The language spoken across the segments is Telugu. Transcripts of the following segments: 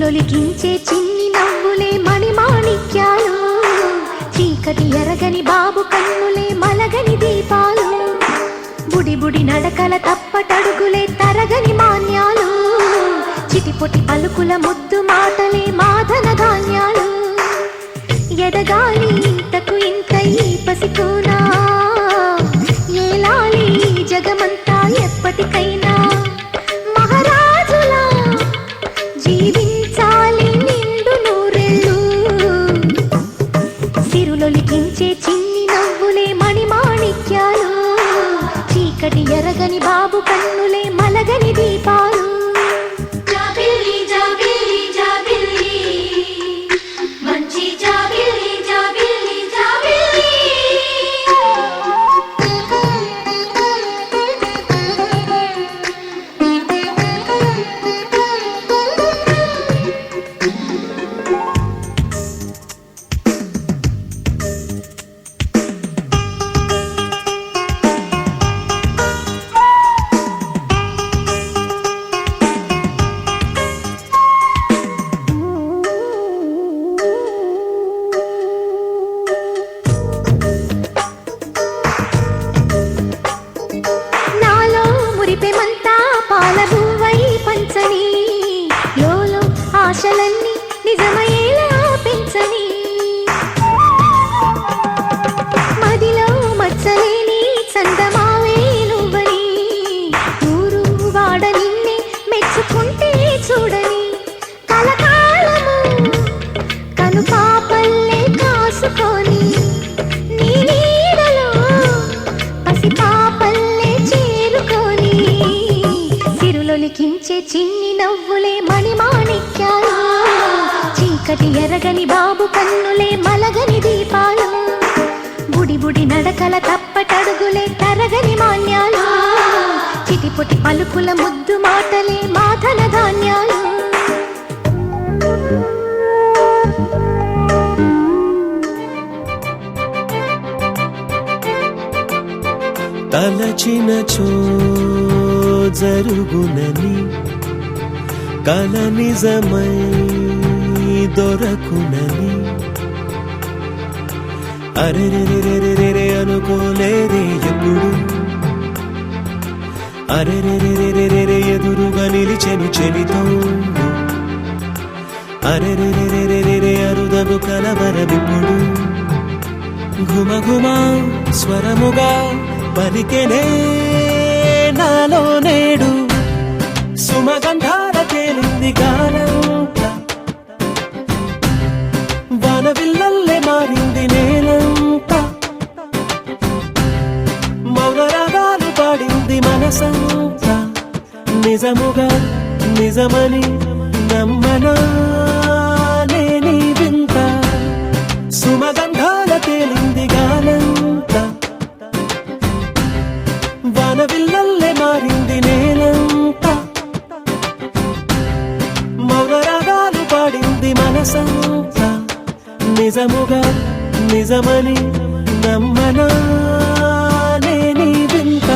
సిరులొలికించే చిన్ని నవ్వులే మణిమాణిక్యాలు, చీకటి ఎరగని బాబు కన్నులే మలగని దీపాలు, బుడి బుడి నడకల తప్పటడుగులే తరగని మాన్యాలు, చిటిపొటి పలుకుల ముద్దు మాటలే మాధన ధాన్యాలు, ఎదగాలి ఇంతకు ఇంత ఈ పసికోనా, ఏలాలి జగమంతా ఎప్పటికైనా, మహారాజులా జీవించాలి నిండు నూరెళ్ళు, సిరులొలికించే చిన్ని నవ్వులే మణిమాణిక్యాలు, చీకటి ఎరగని బాబు కన్నులే మలగని దీపాలు. ఆశలన్నీ నిజమయ్యేలా పెంచని, మదిలో మచ్చలేని చందమావే నువ్వని, ఊరు వాడ నిన్నే మెచ్చుకుంటే చూడని, కలకాలము కను పాపల్లే కాసుకొని, నీ నీడలో పసి పాపల్లే చేరుకొని, సిరులొలికించే చిన్ని నవ్వులే మణిమాణిక్యాలు, చీకటి ఎరగని బాబు కన్నులే మలగని దీపాలు, బుడి బుడి నడకల తప్పటడుగులే తరగని మాన్యాలు, చిటిపొటి పలుకుల ముద్దు మాటలే మాధన ధాన్యాలు. తలచినచో జరుగునని, కల నిజమై దొరకునని, అరెరెరెరెరెరె అనుకోలేదే ఎప్పుడు, అరెరెరెరెరెరె ఎదురుగా నిలిచెను చెలితోడు, అరెరెరెరెరెరె అరుదగు కలవరమిప్పుడు, ఘుమఘుమా స్వరముగా పలికెనే నాలో నేడు, సుమగంధాల తేలింది గానంతా, వానవిల్లల్లే మారింది నేలంతా, మౌన రాగాలు పాడింది మనసంతా, నిజముగా నిజమని నమ్మనా నేనీ వింత, సుమగంధాల తేలింది గానంతా, వానవిల్లల్లే మారింది నేలంతా, మౌన రాగాలు పాడింది మనసంతా, నిజముగా నిజమని నమ్మనా నేనీ వింత.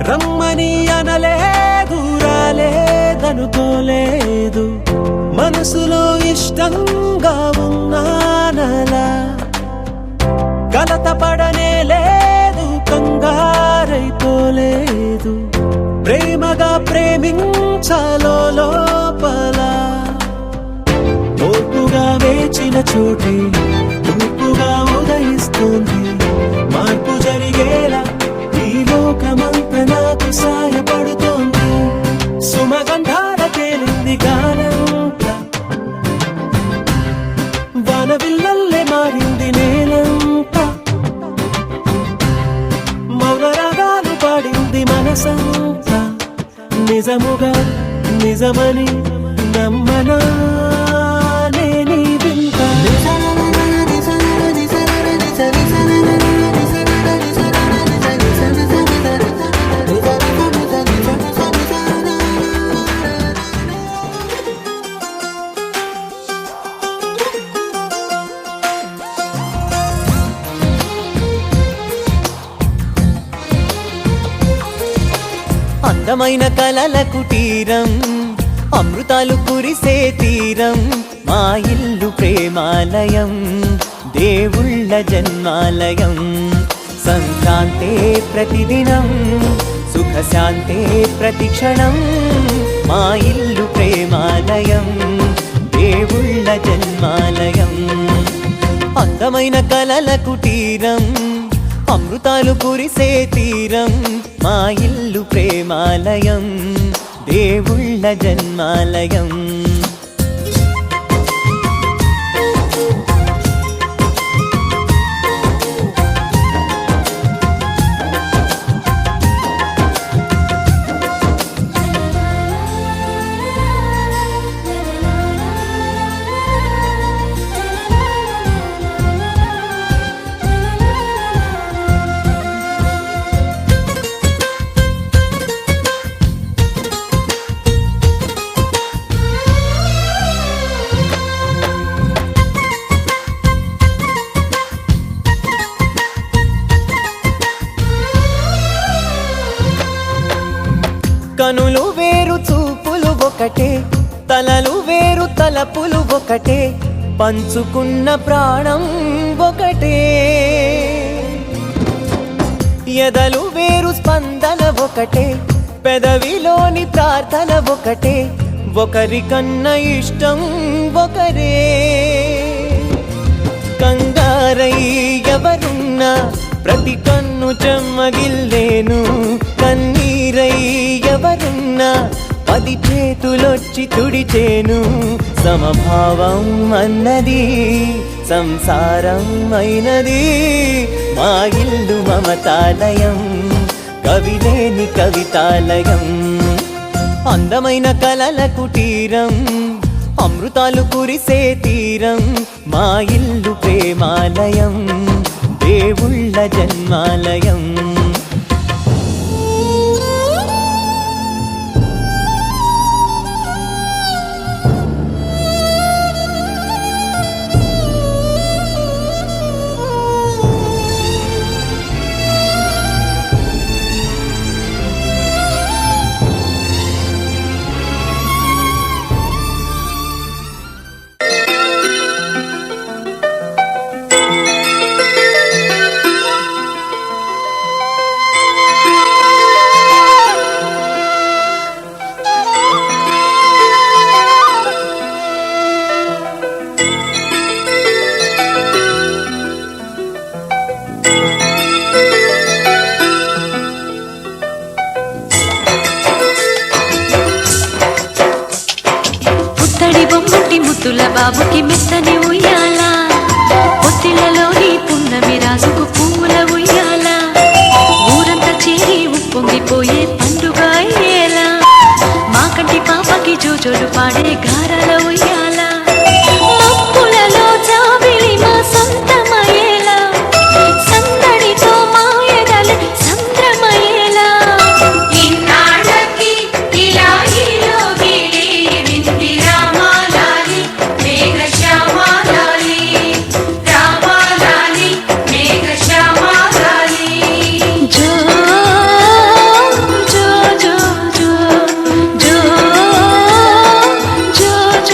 రమ్మని అనలేదు, రాలేదనుకోలేదు, మనసులో ఇష్టంగా ఉన్నానలా, కలత పడనే లేదు, కంగారైపోలేదు, ప్రేమగా ప్రేమించాలో లోపల, ఓర్పుగా వేచిన చోటే తూర్పుగా ఉదయిస్తుంది, మార్పు జరిగేలా ఈ లోకమంత నాకు సాయపడుతోంది, సుమగంధాల తేలింది గానంతా, వానవిల్లల్లే మారింది నేలంతా, మౌన రాగాలు పాడింది మనసంతా, నిజముగా నిజమని నమ్మనా నేనీ వింత. అందమైన కలల కుటీరం, అమృతాలు కురిసే తీరం, మా ఇల్లు ప్రేమాలయం, దేవుళ్ళ జన్మాలయం. సంక్రాంతే ప్రతిదినం, సుఖశాంతే ప్రతిక్షణం, మా ఇల్లు ప్రేమాలయం, దేవుళ్ళ జన్మాలయం. అందమైన కలల కుటీరం, అమృతాలు కురిసే తీరం, మా ఇల్లు ప్రేమాలయం, దేవుళ్ళ జన్మాలయం. కనులు వేరు చూపులు ఒకటే, తలలు వేరు తలపులు ఒకటే, పంచుకున్న ప్రాణం ఒకటే. ఎదలు వేరు స్పందన ఒకటే, పెదవిలోని ప్రార్థన ఒకటే, ఒకరికన్నా ఇష్టం ఒకరే. కంగారై ఎవరున్నా ప్రతి కన్ను చెమ్మగిల్లేను, కన్నీరై ఎవరున్నా 10 చేతులొచ్చి తుడిచేను. సమభావం అన్నది సంసారం అయినది, మా ఇల్లు మమతాలయం, కవిలేని కవితాలయం. అందమైన కలల కుటీరం, అమృతాలు కురిసే తీరం, మా ఇల్లు ప్రేమాలయం, దేవుళ్ళ జన్మాలయం. ముద్దుల బాబుకి మెత్తని ఉయ్యాల, పొత్తిళ్లలోని పున్నమి రాజుకు పువ్వుల ఉయ్యాల, ఊరంతా చేరి ఉప్పొంగిపోయే పండుగ అయ్యేలా, మా కంటి పాపకి జోజోలు పాడే గారాల ఉయ్యాల, మబ్బులలో జాబిలి మా సొంతమయ్యేలా, సందడితో మా ఎదలు సంద్రమయ్యేలా. జో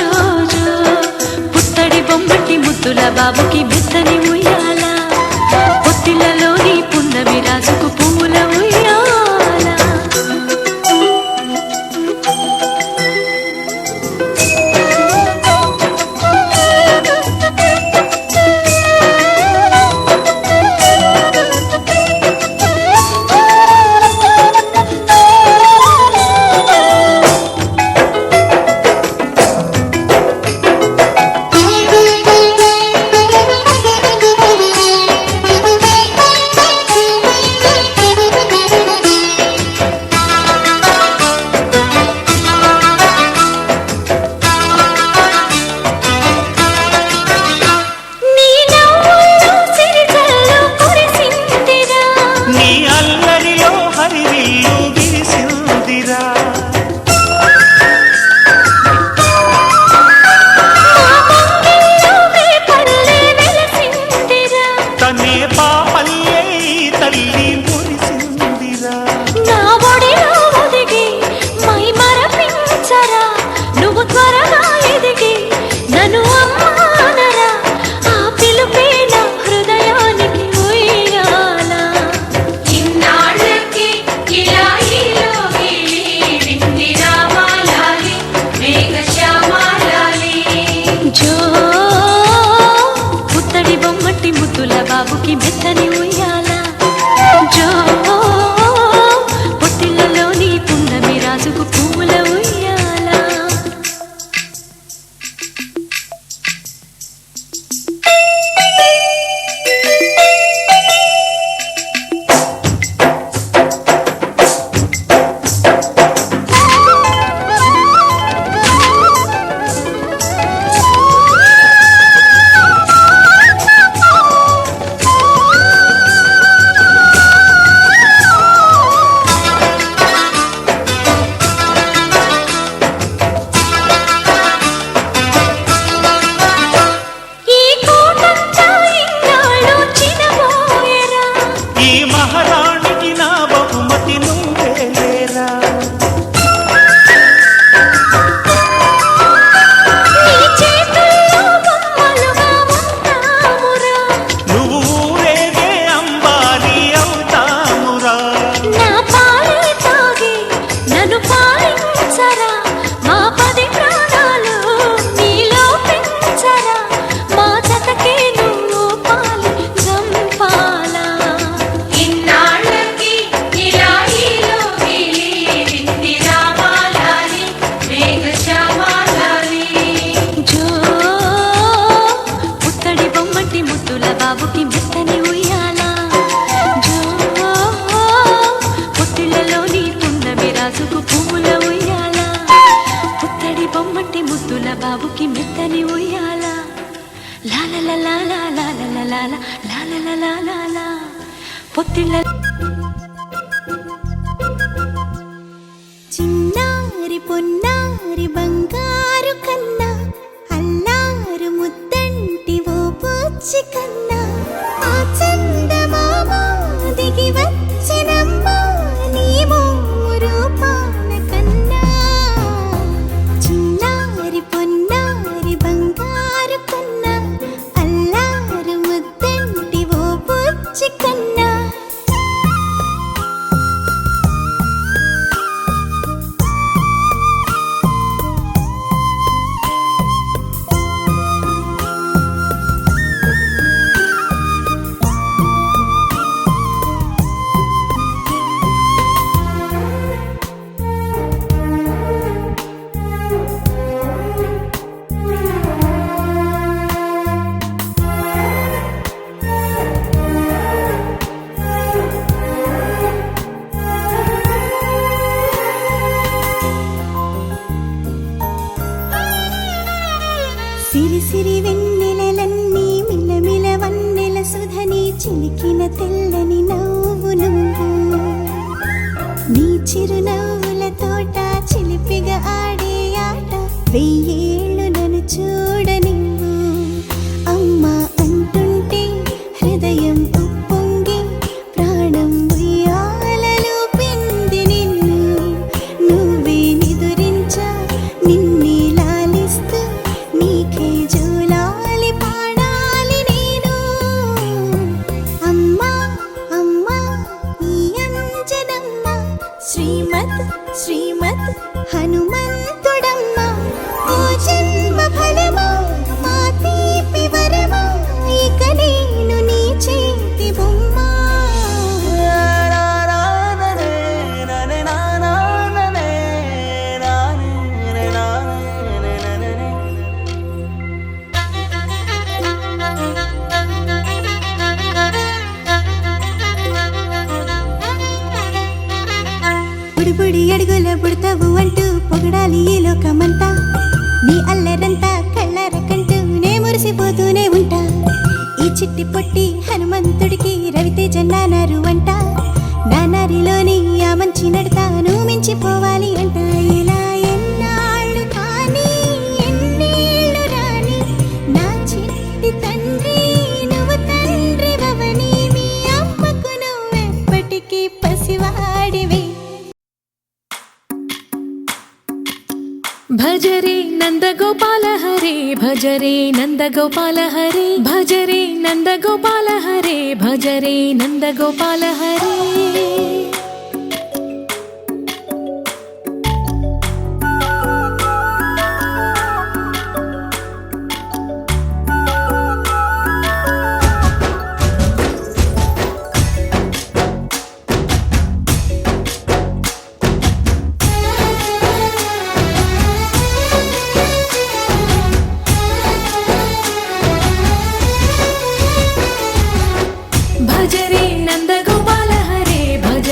నన్ను పాలించరా మా 10 ప్రాణాలు నీలో పెంచరా మా జతకే నువ్వు పాలి జంపాలా ఇన్నాళ్ళకి ఇలాయిలో విలివింది రామాలాలి మేఘశ్యామాలాలి జో పుత్తడి బొమ్మటి ముద్దుల బాబుకి మెత్తని ఉయ్యాలా జో పొత్తిళ్ళలోని పున్నమి రాజుకు పువ్వుల ఉయ్యాలా పుత్తడి బొమ్మటి ముద్దుల బాబుకి మెత్తని ఉయ్యాలా లాలలా పొత్తిళ్ళ చిన్నారి పొన్నారి బంగారు కన్నా అల్లారు ముద్దంటి ఓ బుచ్చి కన్నా ఆ చందమామ దిగి వచ్చినమ్మా నీ మోము రూపాన కన్నా చిన్నారి పొన్నారి బంగారు కన్నా అల్లారు ముద్దంటి ఓ బుచ్చి కన్నా సిరి సిరి వెన్నెలలన్నీ మిలమిల వన్నెల సుధని చిలికిన తెల్లని నవ్వు నువ్వు నీ చిరునవ్వుల తోట చిలిపిగా ఆడే ఆట వెయ్యేళ్ళు నన్ను చూడనివ్వు అమ్మా అంటుంటే హృదయం ఉప్పొంగి ప్రాణం ఉయ్యాలలో పిండి నిన్ను నువ్వే నిదురించా నిన్నే లాలిస్తూ నీకే జోలాలి పాడాలి నేను అమ్మా అమ్మా ఈ అంజనమ్మ శ్రీమత్ శ్రీమత్ హనుమంతుడమ్మ ఓ జన్మ ఫలమా మా తీపి వరమా ఇక నేను నీ చేతి బొమ్మ బుడిబుడి అడుగుల బుడతావు అంటూ పొగడాలి ఈ లోకమంతా నీ అల్లరంతా కళ్ళార కంటూ నే మురిసిపోతూనే ఉంటా ఈ చిట్టి పొట్టి హనుమంతుడికి రవితేజ నానారు అంట నానారిలోని ఆ మంచి నడతాను మించిపోవాలి అంట ఇలా ఎన్నాళ్ళు కానీ ఎన్నేళ్ళు రాని నా చిట్టి తండ్రి నువ్వు తండ్రి భవని మీ అమ్మకు నువ్వెప్పటికీ పసివాడివి భజరే నందగోపాల హరే భజరే నందగోపాల హరే భజరే నందగోపాల హరే భజరే నందగోపాల హరే భజరే నందగోపాల హరే భజ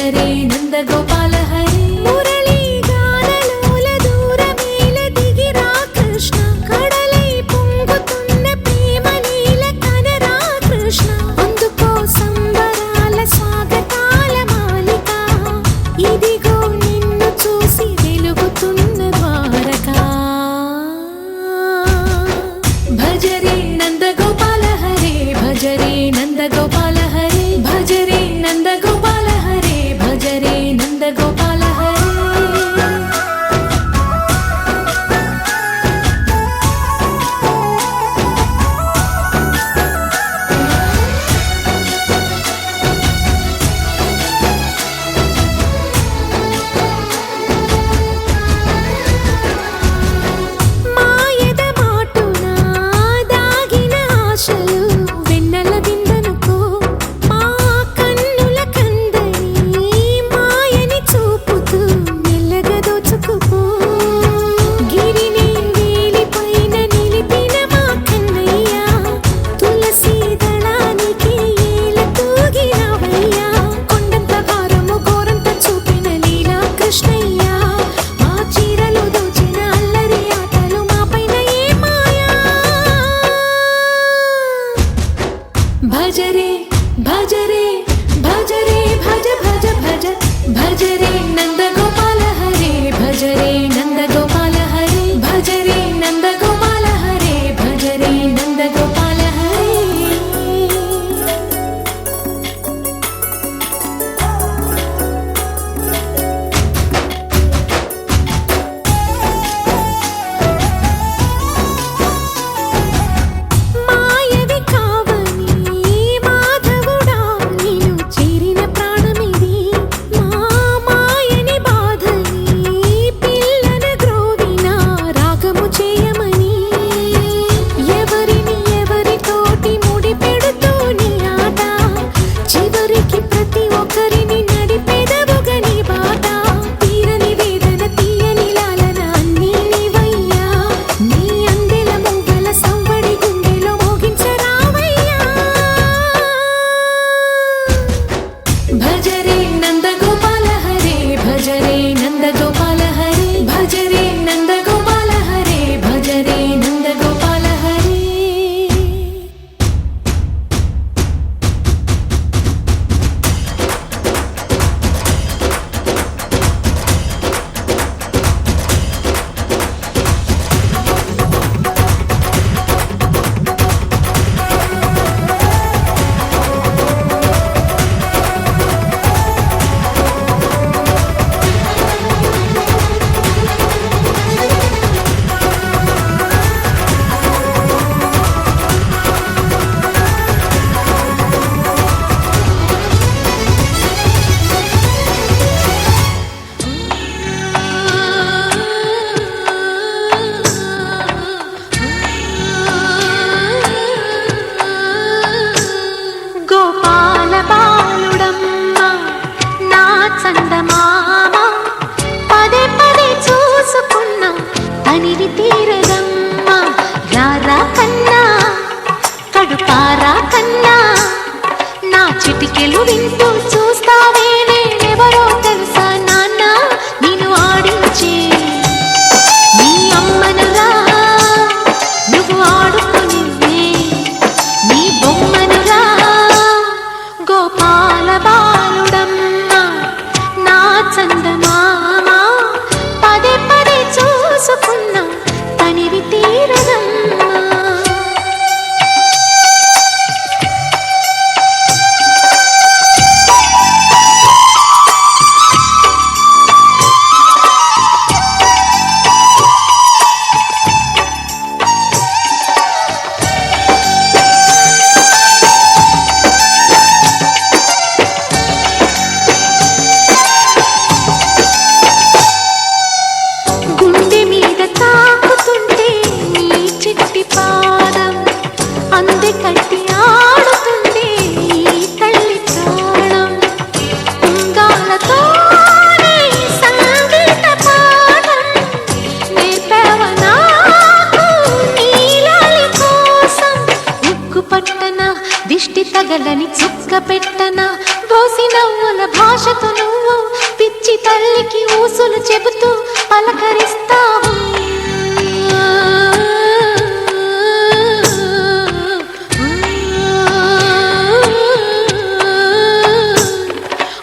పలికి ఊసులు చెబుతూ పలకరిస్తావు.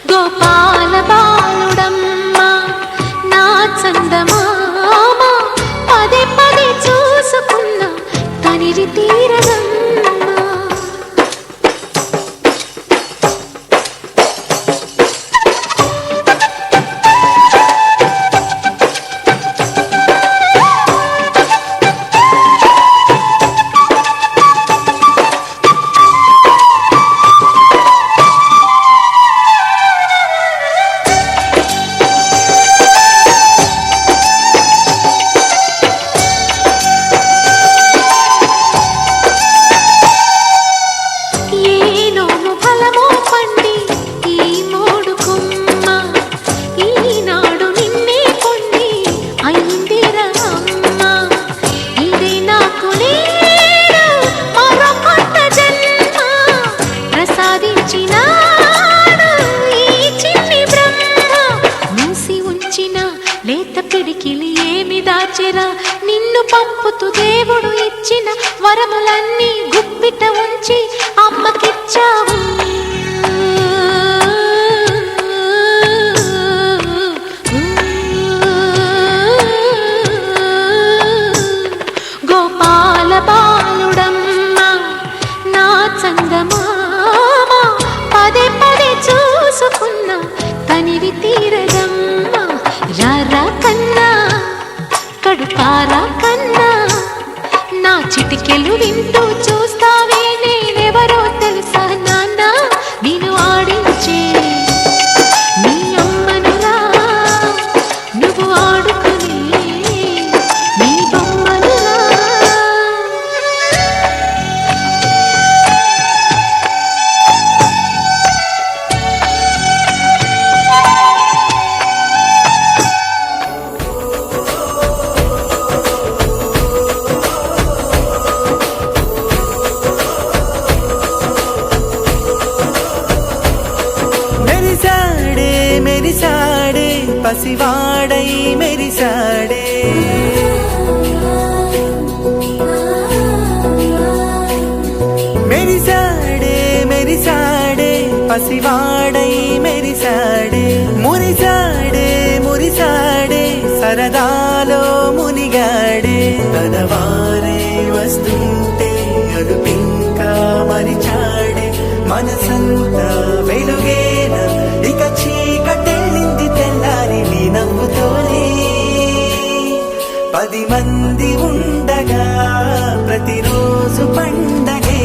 గోపాల బాలుడమ్మ నా చందమామ పదే పదే చూసుకున్న తనివి తీరదమ్మ. లేత పిడికిలి ఏమి దాచెరా నిన్ను పంపుతూ దేవుడు ఇచ్చిన వరములన్నీ గుప్పిట ఉంచి అమ్మకిచ్చావు. గోపాల బాలుడమ్మ నా చందమామ పదే పదే చూసుకున్న తనివి తీరదమ్మ. రారా కన్నా కడుపారా కన్నా నా చిటికెలు వింటూ చూస్తావే నేనెవరో తెలుసా నాన్న నేను ఆడించే నీ అమ్మనురా నువ్వు ఆడుకునే నీ బొమ్మనురా. మెరిసాడే పసివాడై మెరిసాడే మెరిసాడే మెరిసాడే పసివాడై మెరిసాడే మురిసాడే మురిసాడే సరదాలో మునిగాడే తనవారే వస్తుంటే అరుపింకా మరిచాడే మనసంతా వెలుగేన ఇక చీకటెళ్ళింది తెల్లారి నీ నవ్వుతోనే 10 మంది ఉండగా ప్రతిరోజు పండగే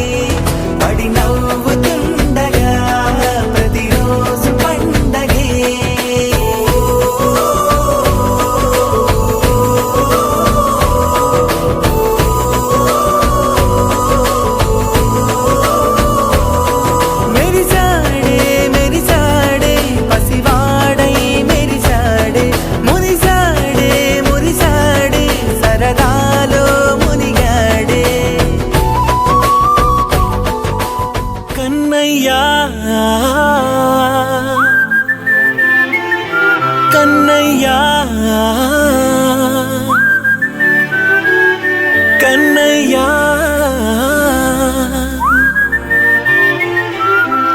పడి నవ్వుతుండగా ప్రతిరోజు పండగే. కన్నయ్యా కన్నయ్యా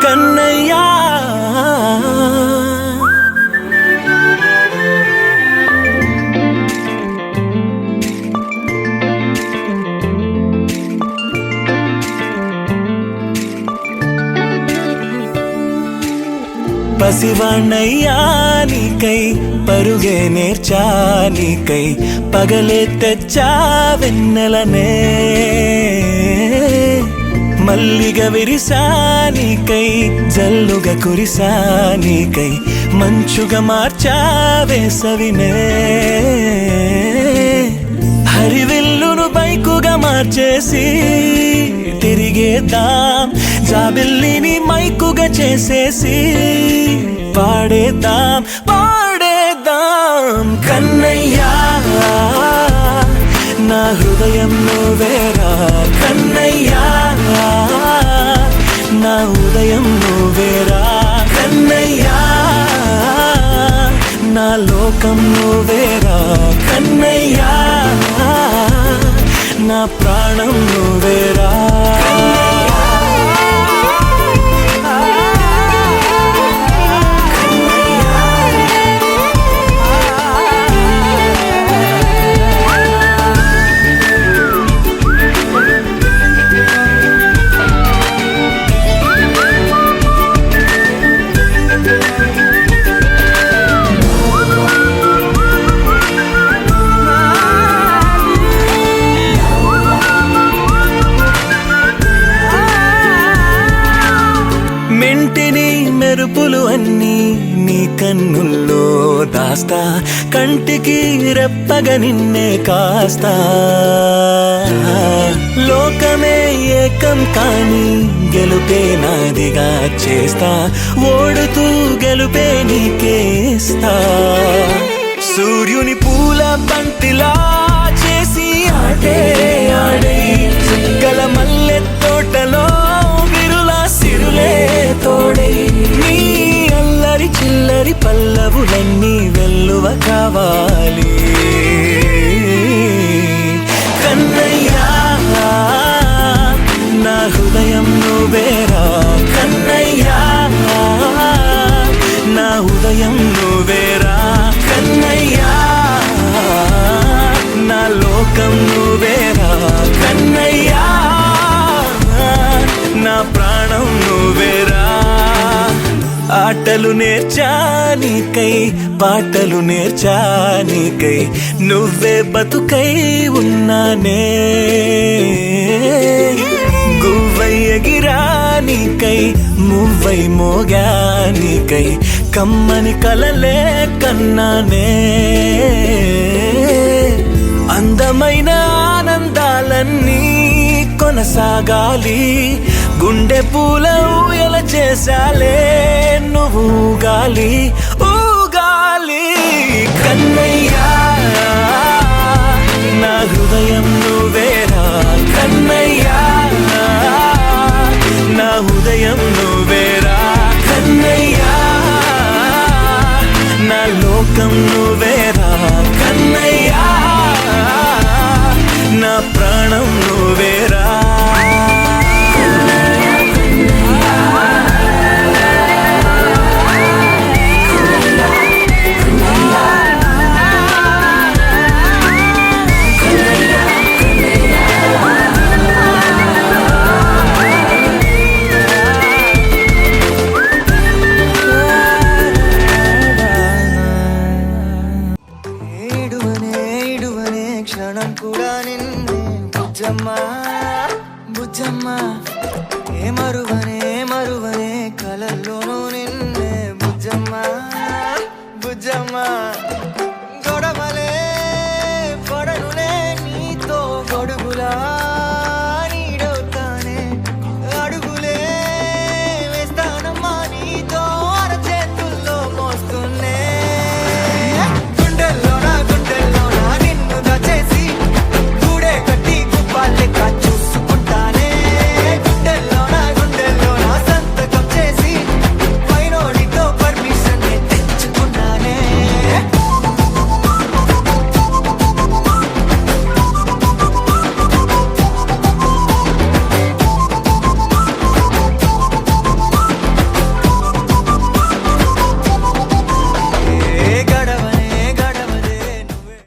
కన్నయ్యా పసివాణ్ణయ్యా నీకై పరుగే నేర్చా నీకై పగలే తెచ్చా వెన్నెలనే మల్లిగ విరిసా నీకై జల్లుగా కురిసా నీకై మంచుగా మార్చా వేసవినే హరివిల్లును బైకుగా మార్చేసి తిరిగేద్దాం జాబిల్లిని మైకుగా చేసేసి పాడేద్దాం పాడేద్దాం కన్నయ్యా నా హృదయం నువ్వేరా కన్నయ్యా నా ఉదయం నువ్వేరా కన్నయ్యా నా లోకం నువ్వేరా కన్నయ్యా, నా ప్రాణం నువ్వేరా. మెంటిని మెరుపులు అన్నీ నీ కన్నుల్లో దాస్తా, కంటికి రెప్పగా నిన్నే కాస్తా. లోకమే ఏకం కాని గెలుపే నాదిగా చేస్తా, ఓడుతూ గెలుపే నీకేస్తా. సూర్యుని పూల బంతిలా చేసి ఆడే ఆడే, గల మల్లె తోటలో సిరులే తోడై, నీ అల్లరి చిల్లరి పల్లవులన్నీ వెల్లువ కావాలి కన్నయ్యా, నా హృదయం నువ్వేరా కన్నయ్యా, నా ఉదయం నువ్వేరా కన్నయ్యా, నా లోకం నువ్వేరా కన్నయ్యా, నా ప్రాణం నువ్వేరా. ఆటలు నేర్చానికై పాటలు నేర్చానికై, నువ్వే బతుకై ఉన్నానే. గువ్వై ఎగిరానికై మువ్వై మోగానికై, కమ్మని కలలే కన్నానే. అందమైన ఆనందాలన్నీ కొనసాగాలి, గుండె పూల ఊయల చేశాలే నువ్వు ఊగాలి ఊగాలి కన్నయ్యా, నా హృదయం నువ్వేరా కన్నయ్యా, నా ఉదయం నువ్వేరా కన్నయ్యా, నా లోకం నువ్వేరా కన్నయ్యా, నా ప్రాణం నువ్వేరా. క్షణం కూడా నిన్నే బుజ్జమ్మా బుజ్జమ్మా, ఏ మరువనే కలల్లోనూ నిన్నే బుజ్జమ్మా బుజ్జమ్మా.